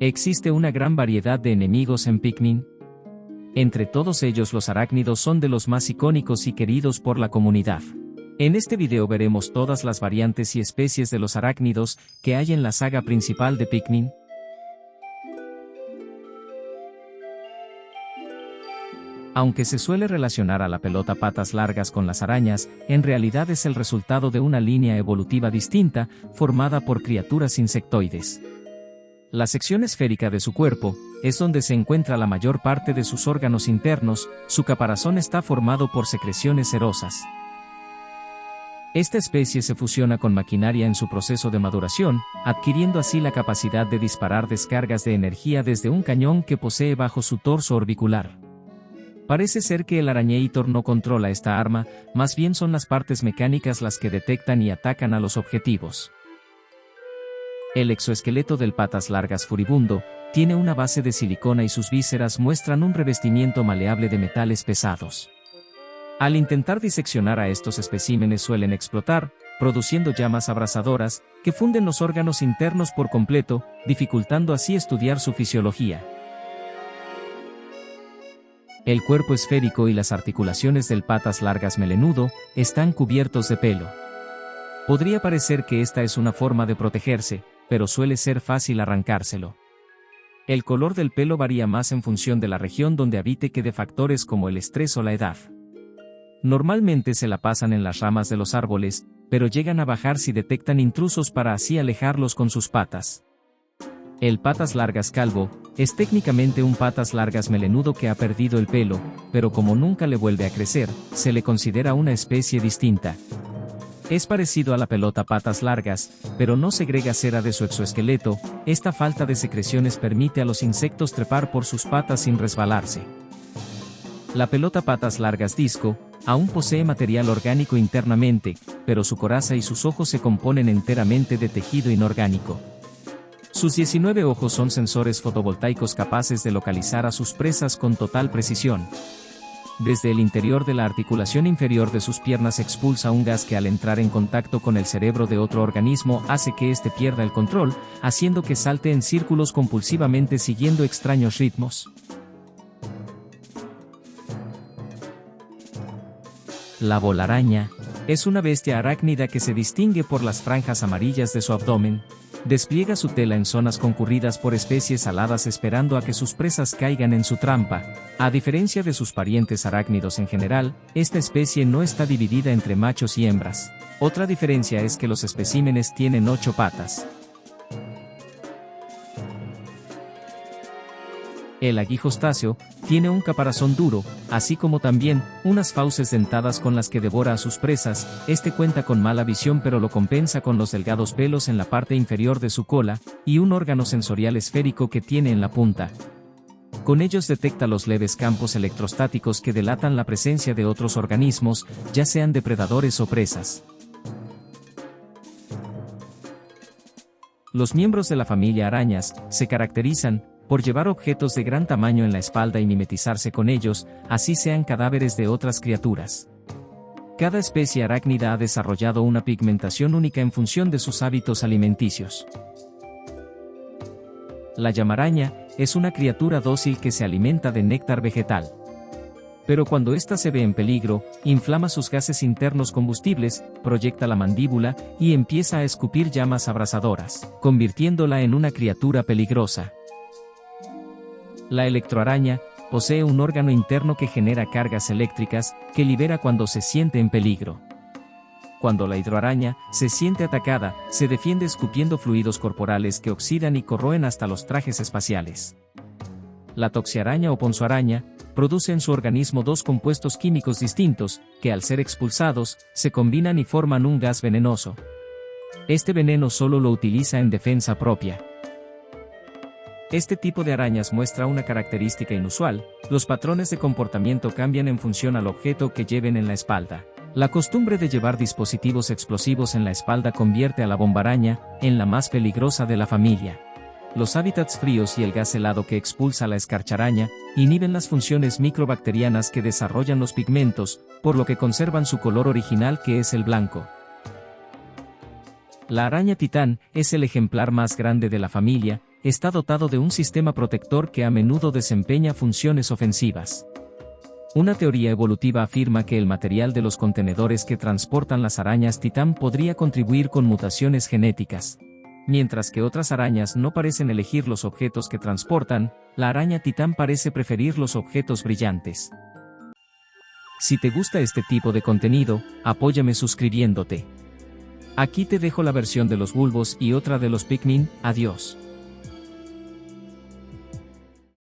Existe una gran variedad de enemigos en Pikmin. Entre todos ellos los arácnidos son de los más icónicos y queridos por la comunidad. En este video veremos todas las variantes y especies de los arácnidos que hay en la saga principal de Pikmin. Aunque se suele relacionar a la pelota patas largas con las arañas, en realidad es el resultado de una línea evolutiva distinta, formada por criaturas insectoides. La sección esférica de su cuerpo es donde se encuentra la mayor parte de sus órganos internos. Su caparazón está formado por secreciones cerosas. Esta especie se fusiona con maquinaria en su proceso de maduración, adquiriendo así la capacidad de disparar descargas de energía desde un cañón que posee bajo su torso orbicular. Parece ser que el Arañator no controla esta arma, más bien son las partes mecánicas las que detectan y atacan a los objetivos. El exoesqueleto del patas largas furibundo tiene una base de silicona y sus vísceras muestran un revestimiento maleable de metales pesados. Al intentar diseccionar a estos especímenes suelen explotar, produciendo llamas abrasadoras, que funden los órganos internos por completo, dificultando así estudiar su fisiología. El cuerpo esférico y las articulaciones del patas largas melenudo están cubiertos de pelo. Podría parecer que esta es una forma de protegerse, pero suele ser fácil arrancárselo. El color del pelo varía más en función de la región donde habite que de factores como el estrés o la edad. Normalmente se la pasan en las ramas de los árboles, pero llegan a bajar si detectan intrusos para así alejarlos con sus patas. El patas largas calvo es técnicamente un patas largas melenudo que ha perdido el pelo, pero como nunca le vuelve a crecer, se le considera una especie distinta. Es parecido a la pelota patas largas, pero no segrega cera de su exoesqueleto. Esta falta de secreciones permite a los insectos trepar por sus patas sin resbalarse. La pelota patas largas disco aún posee material orgánico internamente, pero su coraza y sus ojos se componen enteramente de tejido inorgánico. Sus 19 ojos son sensores fotovoltaicos capaces de localizar a sus presas con total precisión. Desde el interior de la articulación inferior de sus piernas expulsa un gas que al entrar en contacto con el cerebro de otro organismo hace que éste pierda el control, haciendo que salte en círculos compulsivamente siguiendo extraños ritmos. La bolaraña es una bestia arácnida que se distingue por las franjas amarillas de su abdomen. Despliega su tela en zonas concurridas por especies aladas esperando a que sus presas caigan en su trampa. A diferencia de sus parientes arácnidos en general, esta especie no está dividida entre machos y hembras. Otra diferencia es que los especímenes tienen 8 patas. El aguijostáceo tiene un caparazón duro, así como también unas fauces dentadas con las que devora a sus presas. Este cuenta con mala visión pero lo compensa con los delgados pelos en la parte inferior de su cola y un órgano sensorial esférico que tiene en la punta. Con ellos detecta los leves campos electrostáticos que delatan la presencia de otros organismos, ya sean depredadores o presas. Los miembros de la familia arañas se caracterizan por llevar objetos de gran tamaño en la espalda y mimetizarse con ellos, así sean cadáveres de otras criaturas. Cada especie arácnida ha desarrollado una pigmentación única en función de sus hábitos alimenticios. La llamaraña es una criatura dócil que se alimenta de néctar vegetal. Pero cuando ésta se ve en peligro, inflama sus gases internos combustibles, proyecta la mandíbula y empieza a escupir llamas abrasadoras, convirtiéndola en una criatura peligrosa. La electroaraña posee un órgano interno que genera cargas eléctricas, que libera cuando se siente en peligro. Cuando la hidroaraña se siente atacada, se defiende escupiendo fluidos corporales que oxidan y corroen hasta los trajes espaciales. La toxiaraña o ponzoaraña produce en su organismo 2 compuestos químicos distintos, que al ser expulsados, se combinan y forman un gas venenoso. Este veneno solo lo utiliza en defensa propia. Este tipo de arañas muestra una característica inusual: los patrones de comportamiento cambian en función al objeto que lleven en la espalda. La costumbre de llevar dispositivos explosivos en la espalda convierte a la bombaraña en la más peligrosa de la familia. Los hábitats fríos y el gas helado que expulsa la escarcharaña inhiben las funciones microbacterianas que desarrollan los pigmentos, por lo que conservan su color original que es el blanco. La araña titán es el ejemplar más grande de la familia, está dotado de un sistema protector que a menudo desempeña funciones ofensivas. Una teoría evolutiva afirma que el material de los contenedores que transportan las arañas titán podría contribuir con mutaciones genéticas. Mientras que otras arañas no parecen elegir los objetos que transportan, la araña titán parece preferir los objetos brillantes. Si te gusta este tipo de contenido, apóyame suscribiéndote. Aquí te dejo la versión de los bulbos y otra de los Pikmin. Adiós.